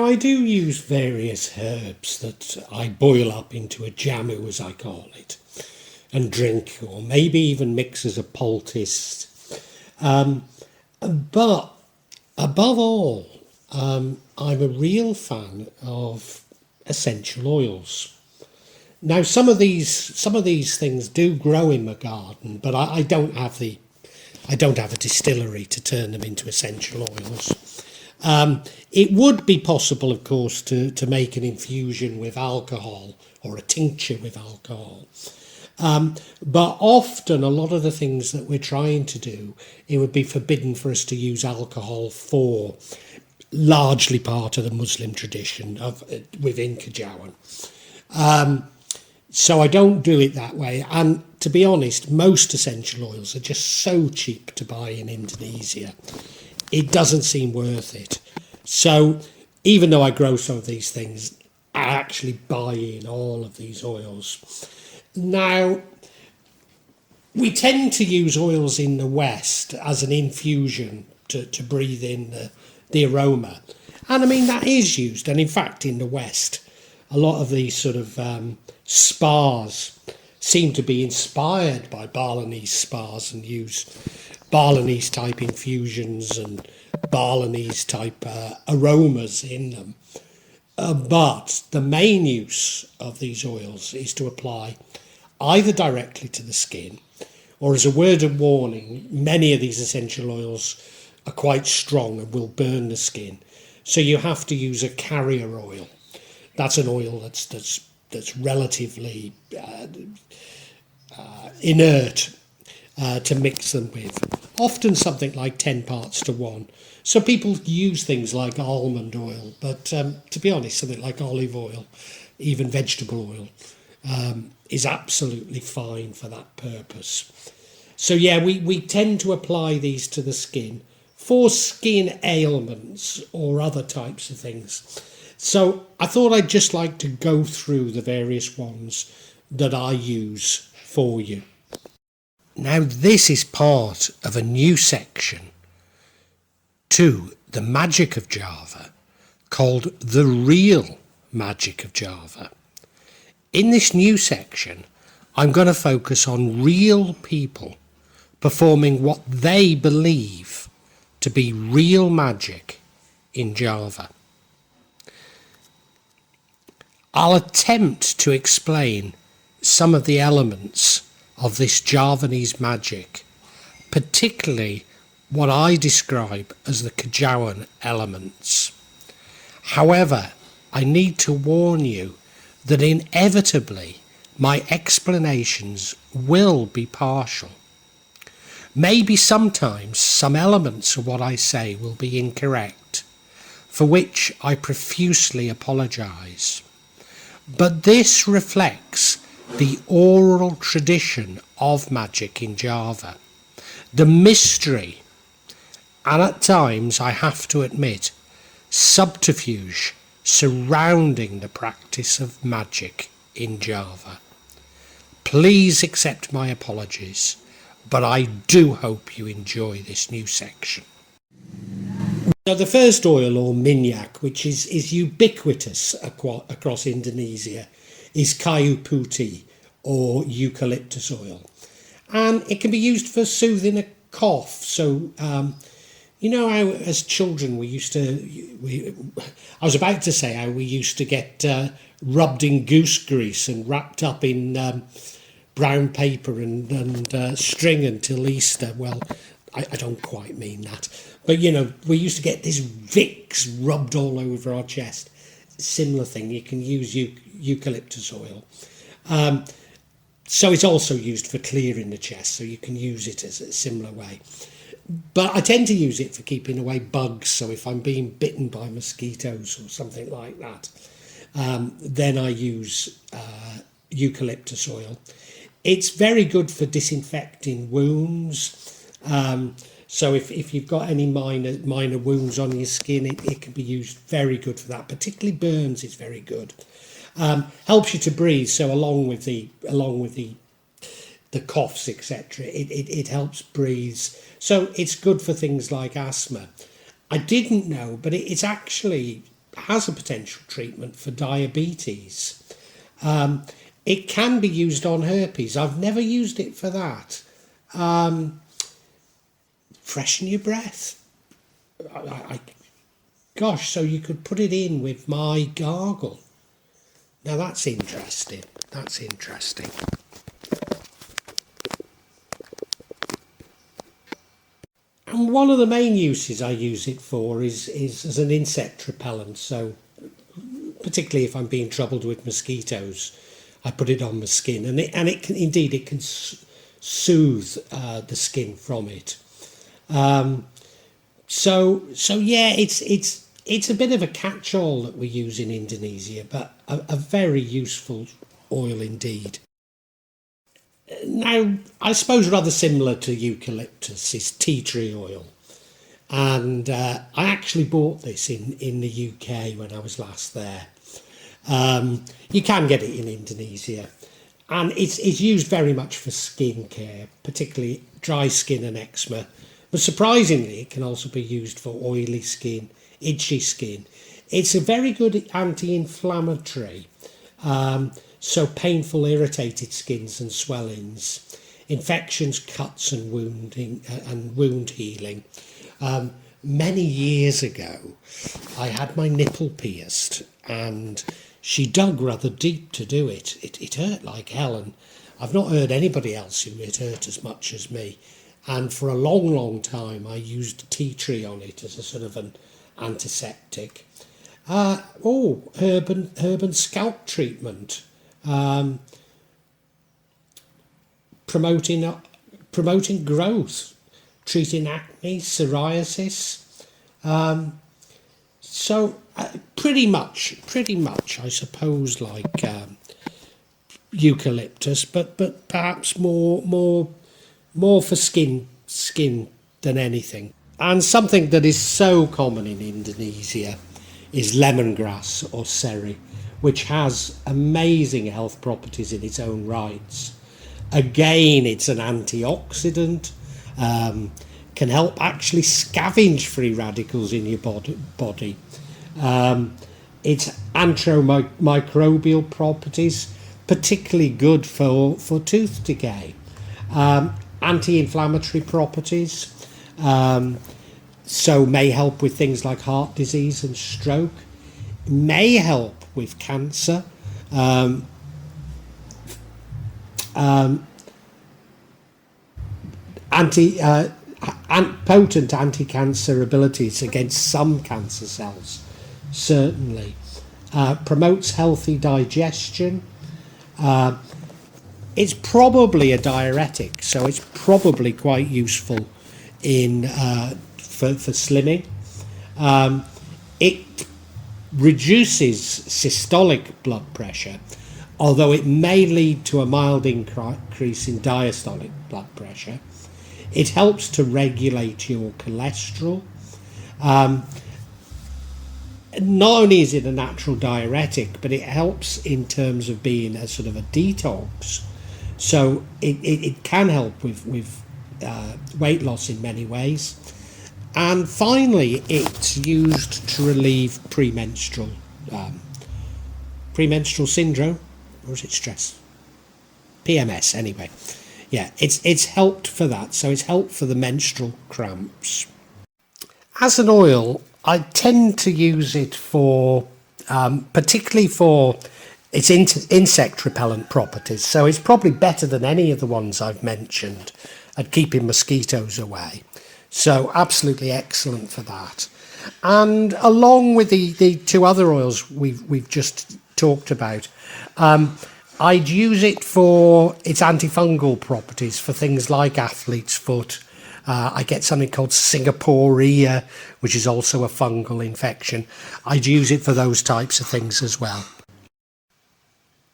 I do use various herbs that I boil up into a jamu, as I call it, and drink, or maybe even mix as a poultice. But above all, I'm a real fan of essential oils. Now, some of these things do grow in my garden, but I don't have a distillery to turn them into essential oils. It would be possible, of course, to make an infusion with alcohol or a tincture with alcohol. But often a lot of the things that we're trying to do, it would be forbidden for us to use alcohol for, largely part of the Muslim tradition of within Kajawan. So I don't do it that way. And to be honest, most essential oils are just so cheap to buy in Indonesia. It doesn't seem worth it. So even though I grow some of these things, I actually buy in all of these oils. Now, we tend to use oils in the West as an infusion to breathe in the aroma. And I mean, that is used. And in fact, in the West, a lot of these sort of spas seem to be inspired by Balinese spas and use Balinese type infusions and Balinese type aromas in them. But the main use of these oils is to apply either directly to the skin, or as a word of warning, many of these essential oils are quite strong and will burn the skin. So you have to use a carrier oil. That's an oil that's relatively inert to mix them with. Often something like 10 parts to 1. So people use things like almond oil, but to be honest, something like olive oil, even vegetable oil, is absolutely fine for that purpose. So yeah, we tend to apply these to the skin for skin ailments or other types of things. So I thought I'd just like to go through the various ones that I use for you. Now, this is part of a new section to the magic of Java called The Real Magic of Java. In this new section, I'm going to focus on real people performing what they believe to be real magic in Java. I'll attempt to explain some of the elements of this Javanese magic, particularly what I describe as the Kajawan elements. However, I need to warn you that inevitably my explanations will be partial. Maybe sometimes some elements of what I say will be incorrect, for which I profusely apologise. But this reflects the oral tradition of magic in Java, the mystery, and at times, I have to admit, subterfuge surrounding the practice of magic in Java. Please accept my apologies, but I do hope you enjoy this new section. So the first oil, or minyak, which is ubiquitous across Indonesia, is kayu putih, or eucalyptus oil. And it can be used for soothing a cough. So, you know how as children we used to, I was about to say how we used to get rubbed in goose grease and wrapped up in brown paper and string until Easter. Well, I don't quite mean that. But, you know, we used to get this Vicks rubbed all over our chest. Similar thing, you can use eucalyptus oil. So it's also used for clearing the chest, so you can use it as a similar way. But I tend to use it for keeping away bugs, so if I'm being bitten by mosquitoes or something like that, then I use eucalyptus oil. It's very good for disinfecting wounds. So if you've got any minor wounds on your skin, it can be used very good for that. Particularly burns, it's very good. Helps you to breathe. So along with the coughs, etc., it helps breathe. So it's good for things like asthma. I didn't know, but it's actually has a potential treatment for diabetes. It can be used on herpes. I've never used it for that. Freshen your breath. Gosh, so you could put it in with my gargle. Now that's interesting. That's interesting. And one of the main uses I use it for is as an insect repellent. So particularly if I'm being troubled with mosquitoes, I put it on my skin, and it can indeed soothe the skin from it. So yeah, it's a bit of a catch-all that we use in Indonesia, but a very useful oil indeed. Now, I suppose rather similar to eucalyptus is tea tree oil. And I actually bought this in the UK when I was last there. You can get it in Indonesia. And it's used very much for skin care, particularly dry skin and eczema. But surprisingly, it can also be used for oily skin, itchy skin. It's a very good anti-inflammatory. So painful, irritated skins and swellings, infections, cuts and wound healing. Many years ago, I had my nipple pierced, and she dug rather deep to do it. It hurt like hell, and I've not heard anybody else who it hurt as much as me. And for a long, long time, I used tea tree on it as a sort of an antiseptic. Herb and scalp treatment. Promoting growth, treating acne, psoriasis. So pretty much, I suppose, like eucalyptus, but perhaps more for skin than anything. And something that is so common in Indonesia is lemongrass or Sidr, which has amazing health properties in its own rights. Again, it's an antioxidant, can help actually scavenge free radicals in your body. Its antimicrobial properties, particularly good for tooth decay. Anti-inflammatory properties, so may help with things like heart disease and stroke, may help with cancer, potent anti-cancer abilities against some cancer cells, certainly. Promotes healthy digestion. It's probably a diuretic, so it's probably quite useful for slimming. It reduces systolic blood pressure, although it may lead to a mild increase in diastolic blood pressure. It helps to regulate your cholesterol. Not only is it a natural diuretic, but it helps in terms of being a sort of a detox. So it can help with weight loss in many ways. And finally, it's used to relieve premenstrual syndrome, or is it stress? PMS, anyway. Yeah, it's helped for that. So it's helped for the menstrual cramps. As an oil, I tend to use it for, particularly for its insect repellent properties. So it's probably better than any of the ones I've mentioned at keeping mosquitoes away. So absolutely excellent for that. And along with the two other oils we've just talked about, I'd use it for its antifungal properties for things like athlete's foot. I get something called Singaporea, which is also a fungal infection. I'd use it for those types of things as well.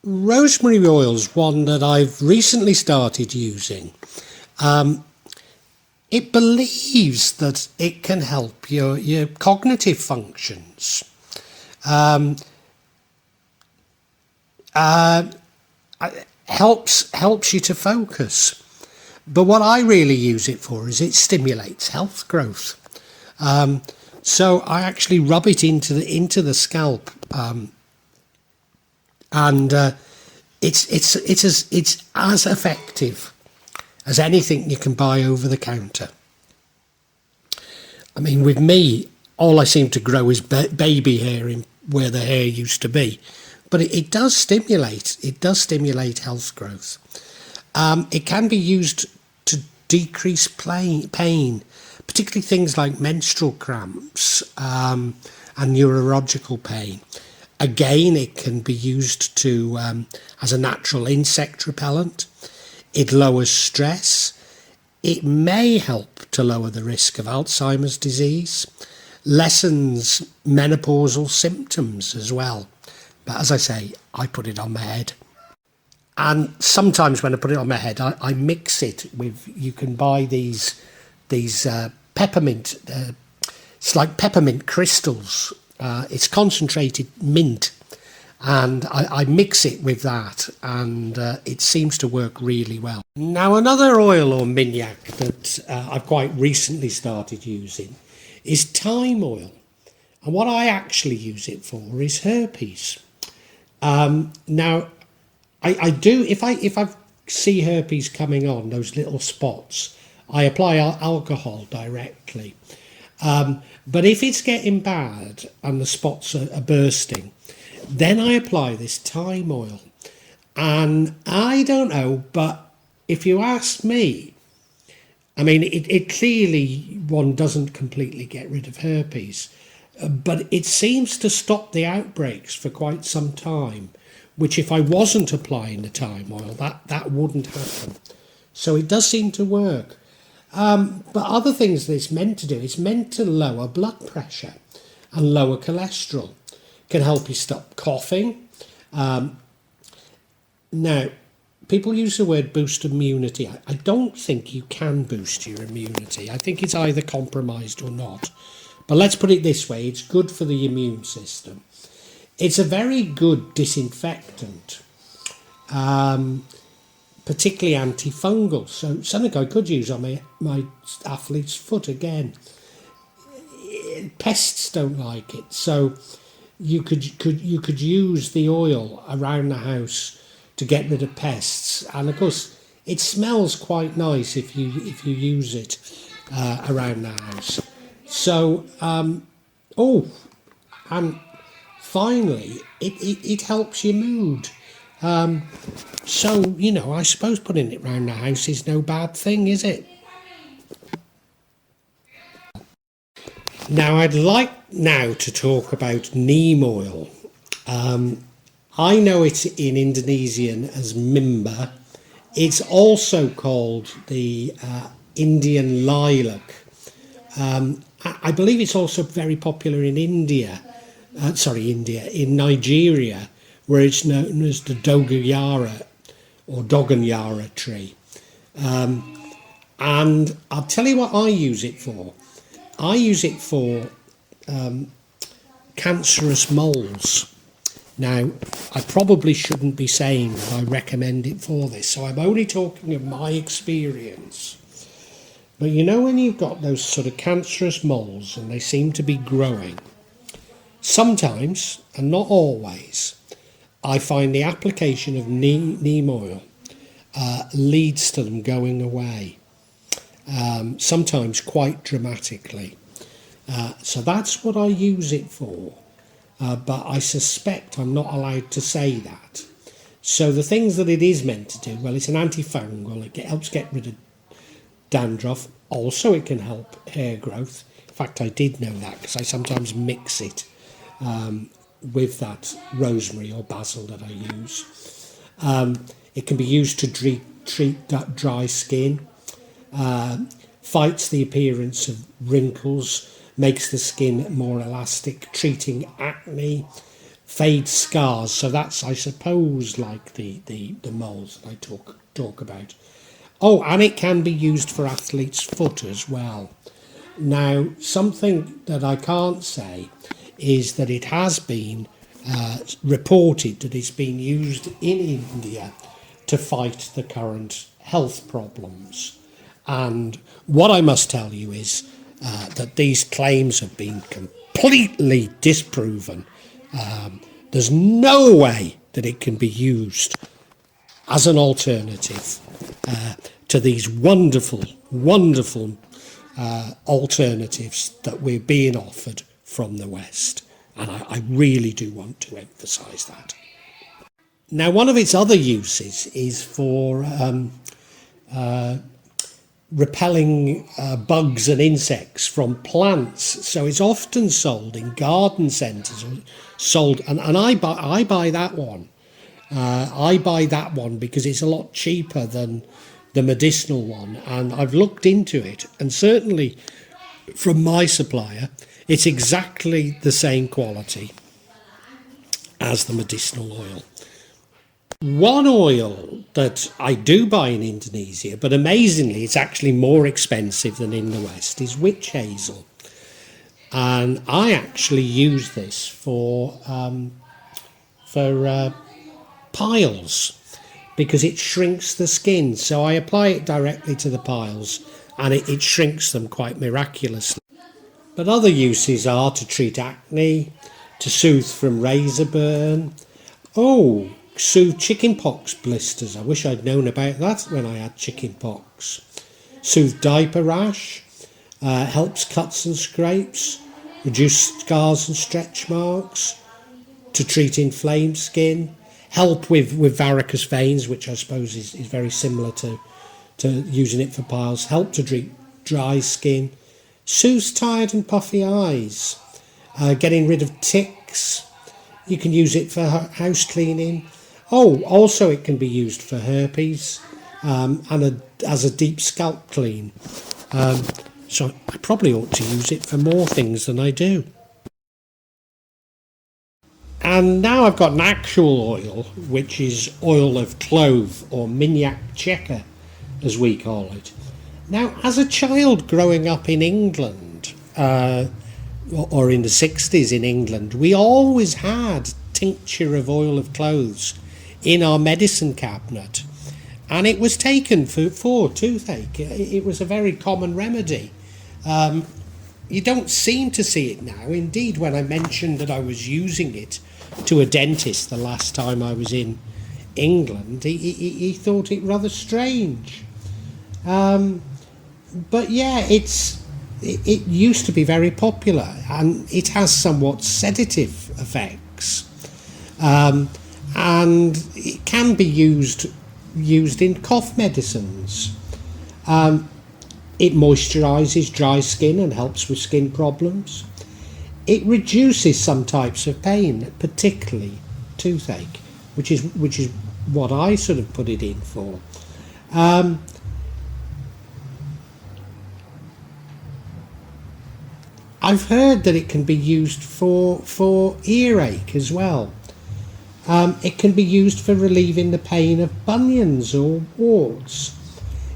Rosemary oil is one that I've recently started using. It believes that it can help your cognitive functions. Helps you to focus. But what I really use it for is it stimulates health growth. So I actually rub it into the scalp, and it's as effective as anything you can buy over the counter. I mean, with me, all I seem to grow is baby hair in where the hair used to be, but it does stimulate. It does stimulate health growth. It can be used to decrease pain, particularly things like menstrual cramps and neurological pain. Again, it can be used to as a natural insect repellent. It lowers stress. It may help to lower the risk of Alzheimer's disease, lessens menopausal symptoms as well. But as I say, I put it on my head. And sometimes when I put it on my head, I mix it with, you can buy these peppermint, it's like peppermint crystals. It's concentrated mint. And I mix it with that, and it seems to work really well. Now, another oil or mignac that I've quite recently started using is thyme oil. And what I actually use it for is herpes. Now, I do, if I see herpes coming on, those little spots, I apply alcohol directly. But if it's getting bad and the spots are bursting, then I apply this thyme oil. And I don't know, but if you ask me, I mean, it clearly, one doesn't completely get rid of herpes, but it seems to stop the outbreaks for quite some time, which if I wasn't applying the thyme oil, that wouldn't happen. So it does seem to work. But other things that it's meant to do, it's meant to lower blood pressure and lower cholesterol. Can help you stop coughing. Now, people use the word boost immunity. I don't think you can boost your immunity. I think it's either compromised or not. But let's put it this way, it's good for the immune system. It's a very good disinfectant, particularly antifungal. So something I could use on my athlete's foot again. Pests don't like it, so you could use the oil around the house to get rid of pests, and of course it smells quite nice if you use it around the house. So and finally it helps your mood. So you know, I suppose putting it around the house is no bad thing, is it? Now, I'd like now to talk about neem oil. I know it's in Indonesian as mimba. It's also called the Indian lilac. I believe it's also very popular in in Nigeria, where it's known as the Dogonyara or Dogonyara tree. And I'll tell you what I use it for. I use it for cancerous moles. Now, I probably shouldn't be saying that I recommend it for this, so I'm only talking of my experience. But you know, when you've got those sort of cancerous moles and they seem to be growing, sometimes, and not always, I find the application of neem oil leads to them going away. Sometimes quite dramatically. So that's what I use it for, but I suspect I'm not allowed to say that. So the things that it is meant to do, well, it's an antifungal, it helps get rid of dandruff, also it can help hair growth. In fact, I did know that because I sometimes mix it with that rosemary or basil that I use. It can be used to treat dry skin. Fights the appearance of wrinkles, makes the skin more elastic, treating acne, fades scars. So that's, I suppose, like the moles that I talk about. Oh, and it can be used for athlete's foot as well. Now, something that I can't say is that it has been reported that it's been used in India to fight the current health problems. And what I must tell you is that these claims have been completely disproven. There's no way that it can be used as an alternative to these wonderful, wonderful alternatives that we're being offered from the West. And I really do want to emphasise that. Now, one of its other uses is for repelling bugs and insects from plants. So it's often sold in garden centres, and I buy that one. I buy that one because it's a lot cheaper than the medicinal one, and I've looked into it, and certainly from my supplier, it's exactly the same quality as the medicinal oil. One oil that I do buy in Indonesia, but amazingly it's actually more expensive than in the West, is witch hazel. And I actually use this for piles because it shrinks the skin. So I apply it directly to the piles and it shrinks them quite miraculously. But other uses are to treat acne, to soothe from razor burn. Oh, soothe chickenpox blisters. I wish I'd known about that when I had chickenpox. Soothe diaper rash, helps cuts and scrapes, reduce scars and stretch marks, to treat inflamed skin, help with varicose veins, which I suppose is very similar to using it for piles, help to treat dry skin, soothes tired and puffy eyes, getting rid of ticks. You can use it for house cleaning. Oh, also it can be used for herpes and as a deep scalp clean. So I probably ought to use it for more things than I do. And now I've got an actual oil, which is oil of clove, or minyak checker, as we call it. Now, as a child growing up in England, or in the 60s in England, we always had tincture of oil of cloves in our medicine cabinet. And it was taken for toothache. It was a very common remedy. You don't seem to see it now. Indeed, when I mentioned that I was using it to a dentist the last time I was in England, he thought it rather strange. But yeah, it used to be very popular, and it has somewhat sedative effects. And it can be used in cough medicines. It moisturises dry skin and helps with skin problems. It reduces some types of pain, particularly toothache, which is what I sort of put it in for. I've heard that it can be used for earache as well. It can be used for relieving the pain of bunions or warts.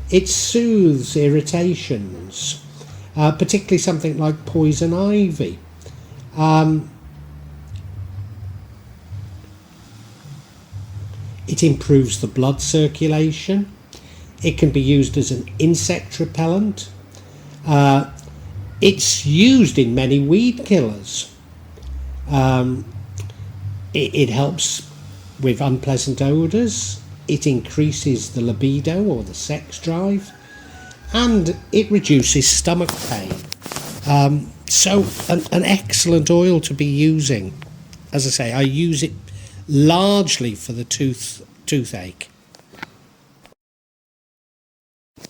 It soothes irritations, particularly something like poison ivy. It improves the blood circulation. It can be used as an insect repellent. It's used in many weed killers. It helps with unpleasant odours. It increases the libido or the sex drive, and it reduces stomach pain. So an excellent oil to be using. As I say, I use it largely for the toothache.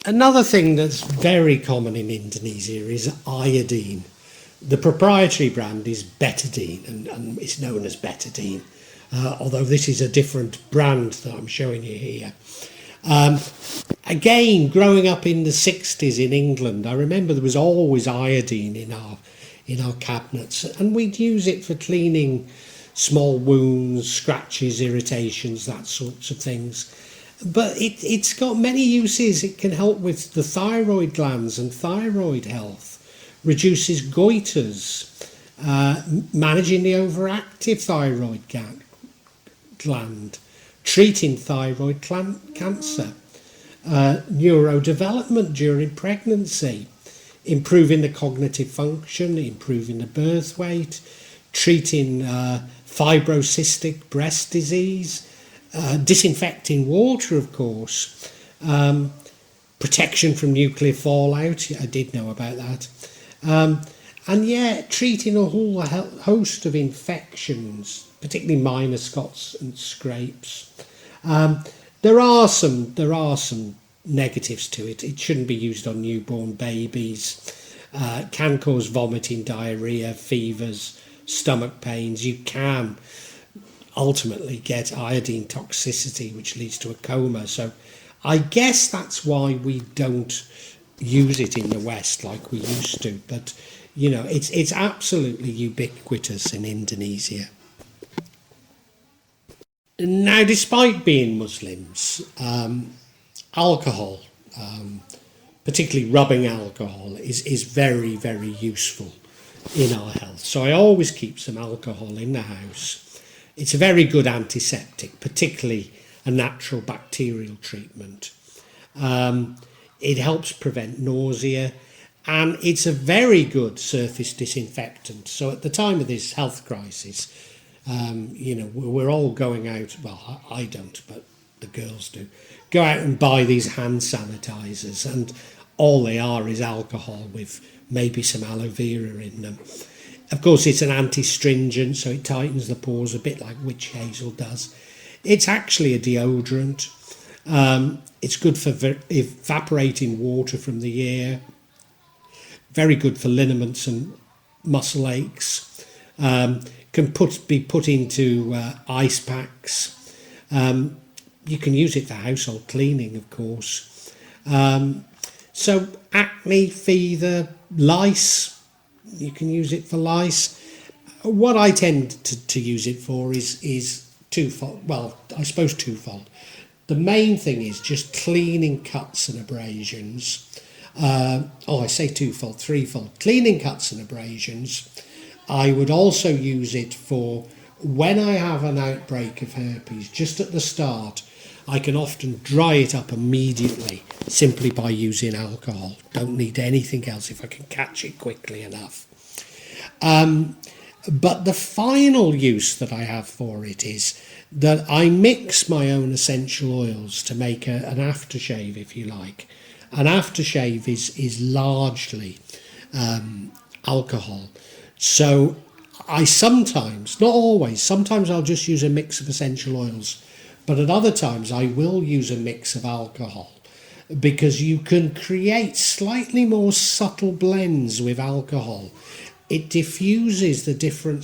Another thing that's very common in Indonesia is iodine. The proprietary brand is Betadine, and it's known as Betadine, although this is a different brand that I'm showing you here. Again, growing up in the 60s in England, I remember there was always iodine in our cabinets, and we'd use it for cleaning small wounds, scratches, irritations, that sorts of things. But it's got many uses. It can help with the thyroid glands and thyroid health, reduces goiters, managing the overactive thyroid gland, treating thyroid cancer, neurodevelopment during pregnancy. improving the cognitive function, improving the birth weight, treating fibrocystic breast disease, disinfecting water, of course, protection from nuclear fallout. I did know about that. And yeah, treating a whole host of infections, particularly minor Scots and scrapes. There are some negatives to it. It shouldn't be used on newborn babies. It can cause vomiting, diarrhea, fevers, stomach pains. You can ultimately get iodine toxicity, which leads to a coma. So I guess that's why we don't use it in the West like we used to. But you know, it's absolutely ubiquitous in Indonesia. Now, despite being Muslims, alcohol, particularly rubbing alcohol, is very, very useful in our health. So I always keep some alcohol in the house. It's a very good antiseptic, particularly a natural bacterial treatment. It helps prevent nausea, and it's a very good surface disinfectant. So at the time of this health crisis, you know, we're all going out, well, I don't, but the girls do, go out and buy these hand sanitizers, and all they are is alcohol with maybe some aloe vera in them. Of course, it's an anti-stringent, so it tightens the pores a bit like witch hazel does. It's actually a deodorant. It's good for evaporating water from the air. Very good for lineaments and muscle aches. Can be put into ice packs. You can use it for household cleaning, of course. So acne, fever, lice, you can use it for lice. What I tend to use it for is twofold. Well, I suppose twofold. The main thing is just cleaning cuts and abrasions. I say twofold, threefold. Cleaning cuts and abrasions. I would also use it for when I have an outbreak of herpes, just at the start. I can often dry it up immediately simply by using alcohol. Don't need anything else if I can catch it quickly enough. But the final use that I have for it is that I mix my own essential oils to make an aftershave, if you like. An aftershave is largely alcohol. So I sometimes, not always, sometimes I'll just use a mix of essential oils, but at other times I will use a mix of alcohol, because you can create slightly more subtle blends with alcohol. It diffuses the different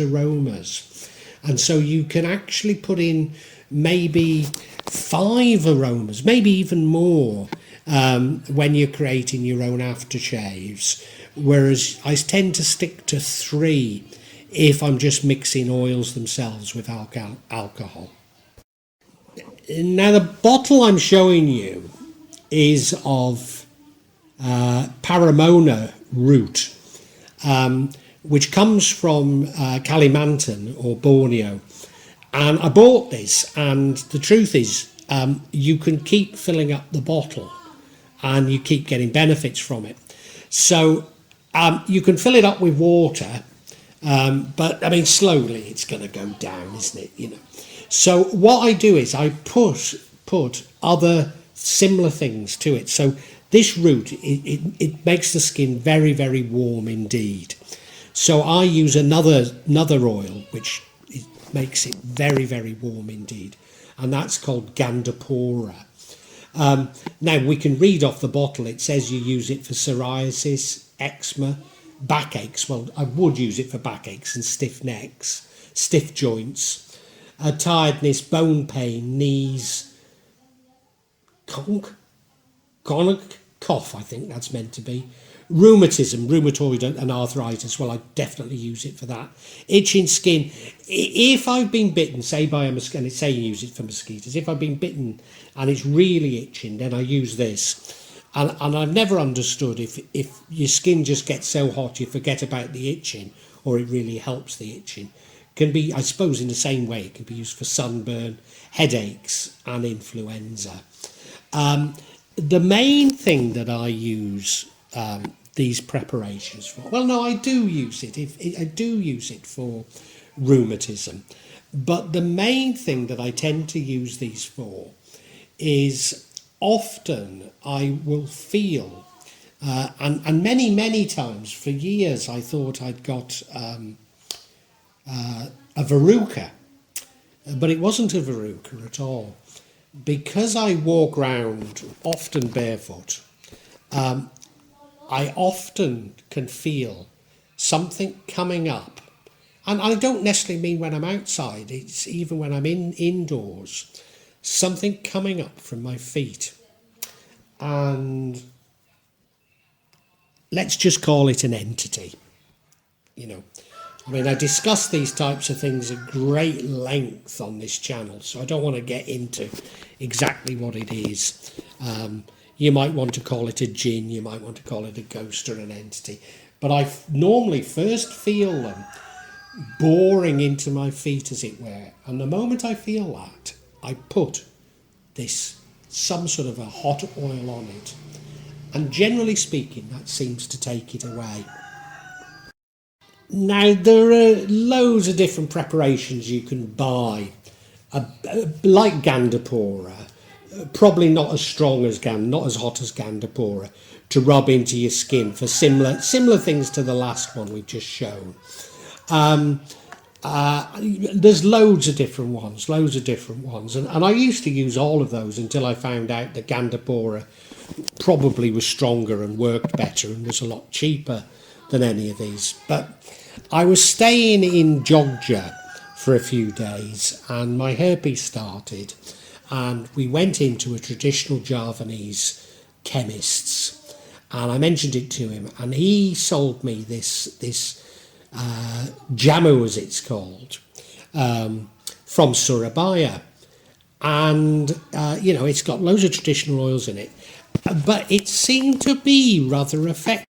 aromas, and so you can actually put in maybe 5 aromas, maybe even more, when you're creating your own aftershaves, whereas I tend to stick to 3 if I'm just mixing oils themselves with alcohol. Now, the bottle I'm showing you is of Paramona root, which comes from Kalimantan or Borneo. And I bought this, and the truth is, you can keep filling up the bottle and you keep getting benefits from it. So you can fill it up with water, but I mean, slowly it's going to go down, isn't it? You know. So what I do is I put other similar things to it. So this root, it makes the skin very, very warm indeed. So I use another oil which makes it very, very warm indeed, and that's called Gandarpura. Now, we can read off the bottle, it says you use it for psoriasis, eczema, backaches. Well, I would use it for backaches and stiff necks, stiff joints, tiredness, bone pain, knees, cough, I think that's meant to be, rheumatism, rheumatoid and arthritis. Well, I definitely use it for that. Itching skin. If I've been bitten, say by a mosquito, and it's saying use it for mosquitoes, if I've been bitten and it's really itching, then I use this. And I've never understood if your skin just gets so hot you forget about the itching, or it really helps the itching. Can be, I suppose, in the same way, it can be used for sunburn, headaches and influenza. The main thing that I use these preparations for, well, no, I do use it. I do use it for rheumatism, but the main thing that I tend to use these for is often I will feel, and many times for years I thought I'd got a verruca, but it wasn't a verruca at all. Because I walk round often barefoot, I often can feel something coming up. And I don't necessarily mean when I'm outside, it's even when I'm indoors, something coming up from my feet. And let's just call it an entity, you know. I mean, I discuss these types of things at great length on this channel, so I don't want to get into exactly what it is. You might want to call it a jinn, you might want to call it a ghost or an entity, but I normally first feel them boring into my feet, as it were, and the moment I feel that, I put some sort of a hot oil on it, and generally speaking, that seems to take it away. Now, there are loads of different preparations you can buy, like Gandarpura, probably not as strong as not as hot as Gandarpura, to rub into your skin for similar things to the last one we've just shown. There's loads of different ones, and I used to use all of those until I found out that Gandarpura probably was stronger and worked better and was a lot cheaper than any of these. But I was staying in Jogja for a few days and my herpes started, and we went into a traditional Javanese chemist's, and I mentioned it to him, and he sold me this jamu, as it's called, from Surabaya, and it's got loads of traditional oils in it, but it seemed to be rather effective.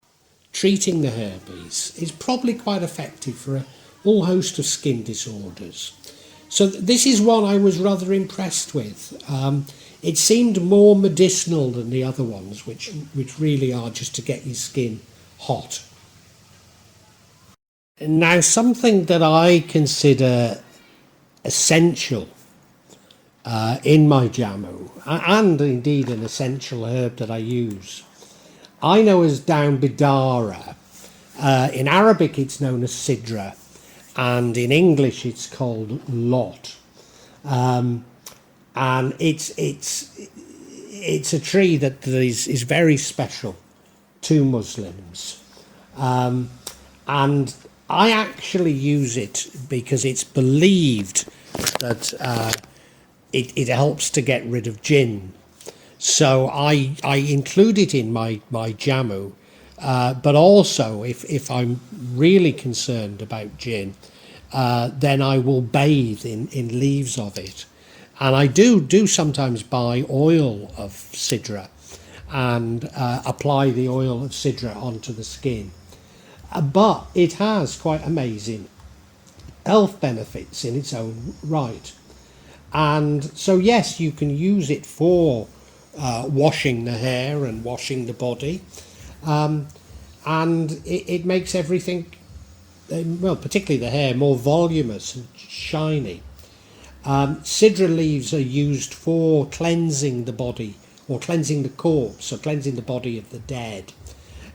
Treating the herpes is probably quite effective for a whole host of skin disorders. So this is one I was rather impressed with. It seemed more medicinal than the other ones, which really are just to get your skin hot. Now, something that I consider essential in my jamu, and indeed an essential herb that I use, I know as down bidara. In Arabic it's known as Sidr, and in English it's called lot. And it's a tree that is very special to Muslims. And I actually use it because it's believed that it helps to get rid of jinn. So I include it in my jamu, but also if I'm really concerned about jinn, then I will bathe in leaves of it. And I do sometimes buy oil of Sidr and apply the oil of Sidr onto the skin. But it has quite amazing health benefits in its own right. And so yes, you can use it for washing the hair and washing the body, and it makes everything, well, particularly the hair, more voluminous and shiny. Sidr leaves are used for cleansing the body, or cleansing the corpse, or cleansing the body of the dead,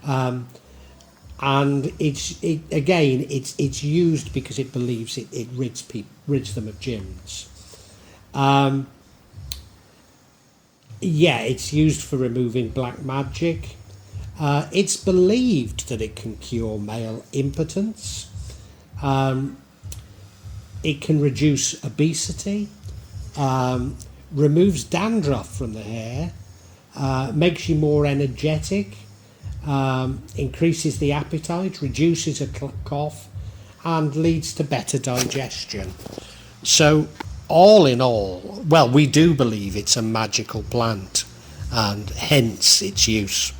and it's used because it believes it rids them of jinns. It's used for removing black magic. It's believed that it can cure male impotence. It can reduce obesity, removes dandruff from the hair, makes you more energetic, increases the appetite, reduces a cough, and leads to better digestion. So, all in all, well, we do believe it's a magical plant, and hence its use.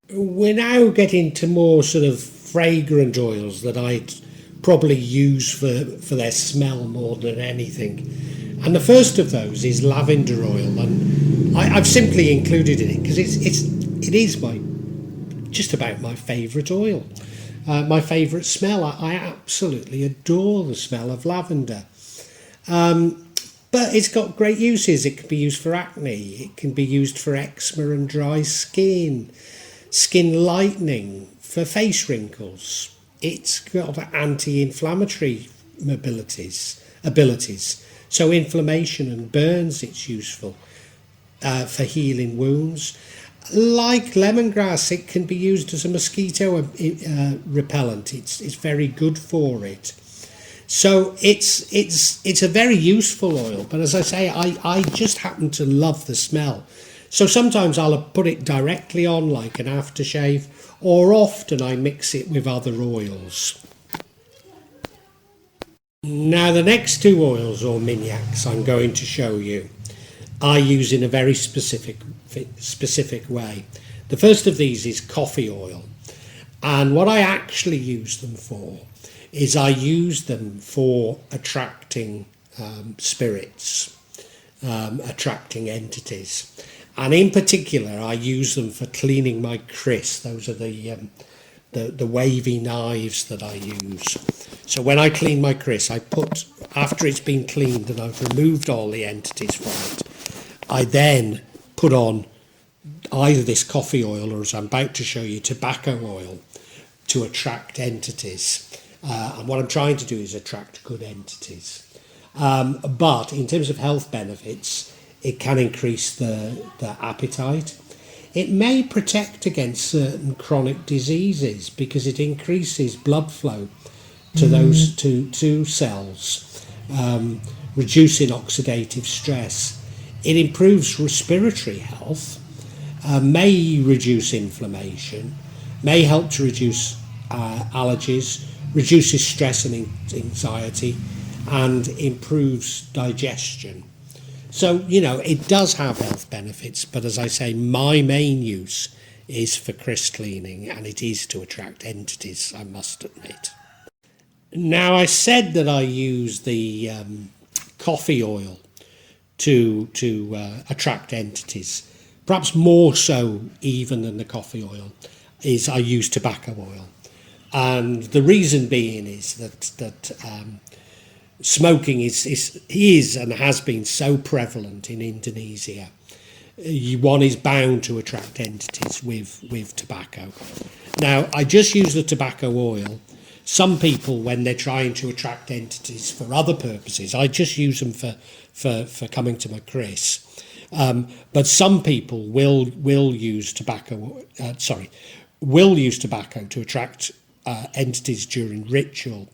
We're now getting to more sort of fragrant oils that I'd probably use for their smell more than anything. And the first of those is lavender oil, and I've simply included it because it is just about my favourite oil, my favourite smell. I absolutely adore the smell of lavender. But it's got great uses. It can be used for acne, it can be used for eczema and dry skin, skin lightening, for face wrinkles. It's got anti-inflammatory abilities. So inflammation and burns, it's useful for healing wounds. Like lemongrass, it can be used as a mosquito repellent. It's very good for it. So it's a very useful oil, but as I say, I just happen to love the smell. So sometimes I'll put it directly on like an aftershave, or often I mix it with other oils. Now the next two oils or miniacs I'm going to show you, I use in a very specific way. The first of these is coffee oil, and what I actually use them for is I use them for attracting spirits, attracting entities, and in particular I use them for cleaning my kris. Those are the wavy knives that I use. So when I clean my kris, after it's been cleaned and I've removed all the entities from it, I then put on either this coffee oil, or as I'm about to show you, tobacco oil, to attract entities. And what I'm trying to do is attract good entities. But in terms of health benefits, it can increase the appetite. It may protect against certain chronic diseases because it increases blood flow to those two cells, reducing oxidative stress. It improves respiratory health, may reduce inflammation, may help to reduce allergies, reduces stress and anxiety, and improves digestion. So, it does have health benefits, but as I say, my main use is for kris cleaning, and it is to attract entities, I must admit. Now, I said that I use the coffee oil to attract entities. Perhaps more so even than the coffee oil is I use tobacco oil. And the reason being is that smoking is and has been so prevalent in Indonesia. One is bound to attract entities with tobacco. Now, I just use the tobacco oil. Some people, when they're trying to attract entities for other purposes, I just use them for coming to my kris. But some people will use tobacco. Will use tobacco to attract entities during ritual,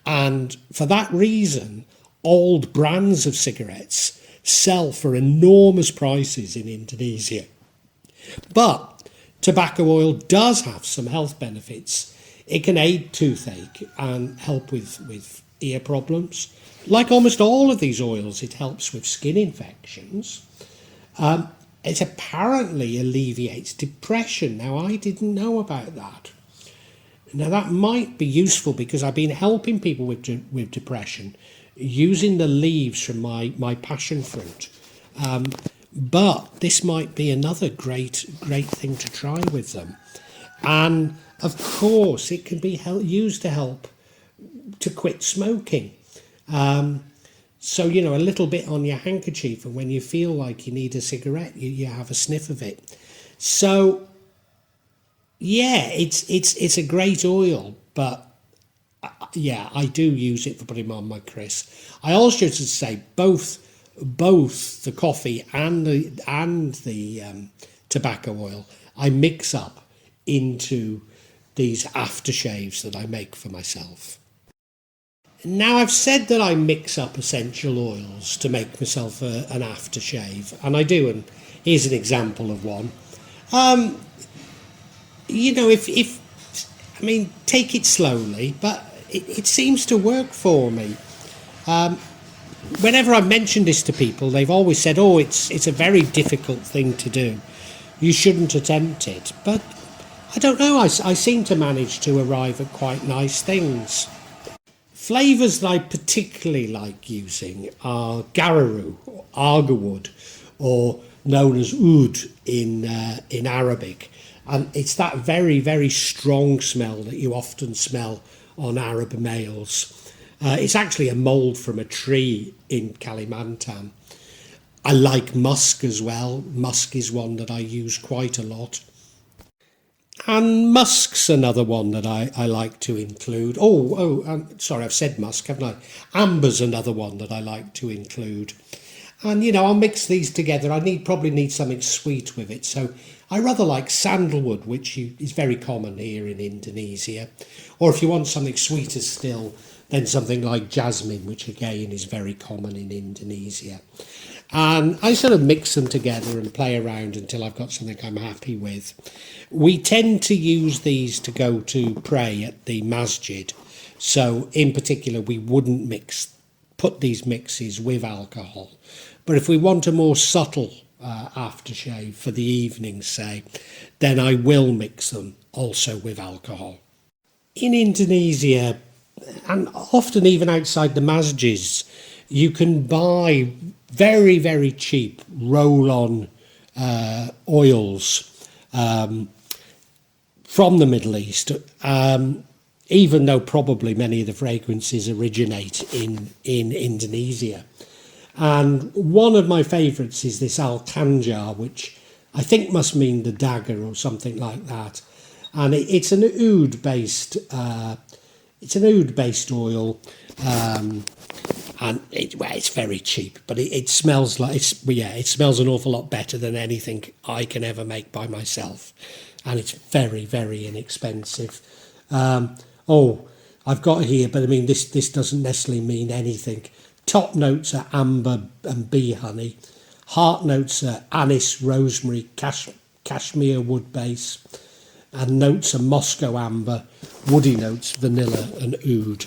and for that reason, old brands of cigarettes sell for enormous prices in Indonesia. But tobacco oil does have some health benefits. It can aid toothache and help with ear problems. Like almost all of these oils, it helps with skin infections. It apparently alleviates depression. Now, I didn't know about that. Now, that might be useful because I've been helping people with depression using the leaves from my passion fruit. But this might be another great thing to try with them. And, of course, it can be used to help to quit smoking. So, a little bit on your handkerchief, and when you feel like you need a cigarette, you have a sniff of it. So, yeah, it's a great oil, but yeah, I do use it for putting on my kris. I also should say both the coffee and the tobacco oil I mix up into these aftershaves that I make for myself. Now, I've said that I mix up essential oils to make myself an aftershave, and I do, and here's an example of one. Take it slowly, but it seems to work for me. Whenever I mention this to people, they've always said, oh, it's a very difficult thing to do. You shouldn't attempt it. But I don't know, I seem to manage to arrive at quite nice things. Flavours that I particularly like using are gararoo, or argawood, or known as oud in Arabic. And it's that very, very strong smell that you often smell on Arab males. It's actually a mould from a tree in Kalimantan. I like musk as well. Musk is one that I use quite a lot. And musk's another one that I like to include. Sorry, I've said musk, haven't I? Amber's another one that I like to include. And, you know, I'll mix these together. I probably need something sweet with it. So I rather like sandalwood, which is very common here in Indonesia. Or if you want something sweeter still, then something like jasmine, which again is very common in Indonesia. And I sort of mix them together and play around until I've got something I'm happy with. We tend to use these to go to pray at the masjid. So in particular, we wouldn't put these mixes with alcohol. But if we want a more subtle aftershave for the evening, say, then I will mix them also with alcohol. In Indonesia, and often even outside the masjids, you can buy very, very cheap roll-on oils from the Middle East, even though probably many of the fragrances originate in Indonesia. And one of my favourites is this Al Hanjar, which I think must mean the dagger or something like that. And it's an oud-based oil, and it's very cheap, but it smells like it smells an awful lot better than anything I can ever make by myself, and it's very, very inexpensive. I've got here, but I mean this doesn't necessarily mean anything. Top notes are amber and bee honey. Heart notes are anise, rosemary, cashmere wood base. And notes are Moscow amber, woody notes, vanilla and oud.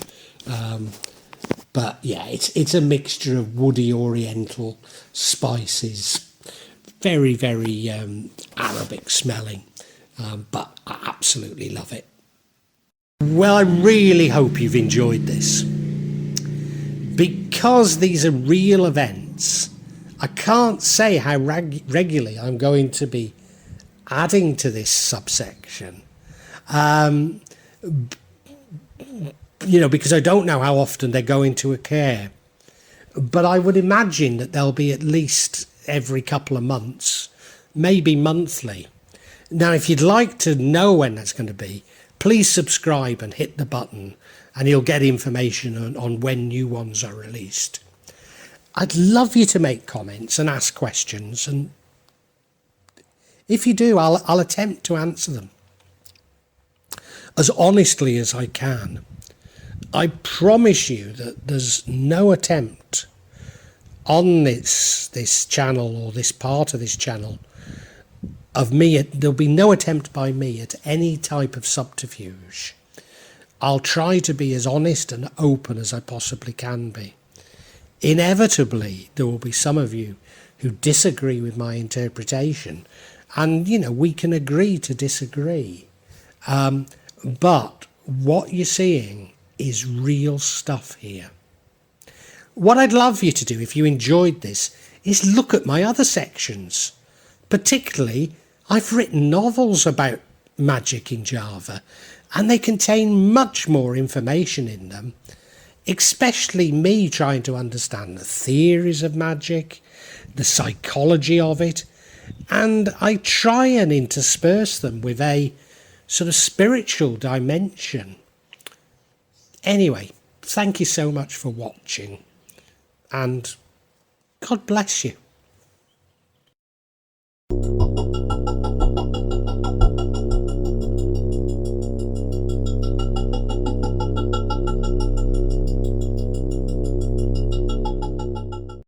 But yeah, it's a mixture of woody oriental spices. Very, very Arabic smelling, but I absolutely love it. Well, I really hope you've enjoyed this. Because these are real events, I can't say how regularly I'm going to be adding to this subsection, because I don't know how often they're going to occur. But I would imagine that they'll be at least every couple of months, maybe monthly. Now, if you'd like to know when that's going to be, please subscribe and hit the button, and you'll get information on when new ones are released. I'd love you to make comments and ask questions, and if you do, I'll attempt to answer them as honestly as I can. I promise you that there's no attempt on this channel or this part of this channel of me. There'll be no attempt by me at any type of subterfuge. I'll try to be as honest and open as I possibly can be. Inevitably, there will be some of you who disagree with my interpretation, and, we can agree to disagree. But what you're seeing is real stuff here. What I'd love you to do, if you enjoyed this, is look at my other sections. Particularly, I've written novels about magic in Java, and they contain much more information in them, especially me trying to understand the theories of magic, the psychology of it, and I try and intersperse them with a sort of spiritual dimension. Anyway, thank you so much for watching, and God bless you.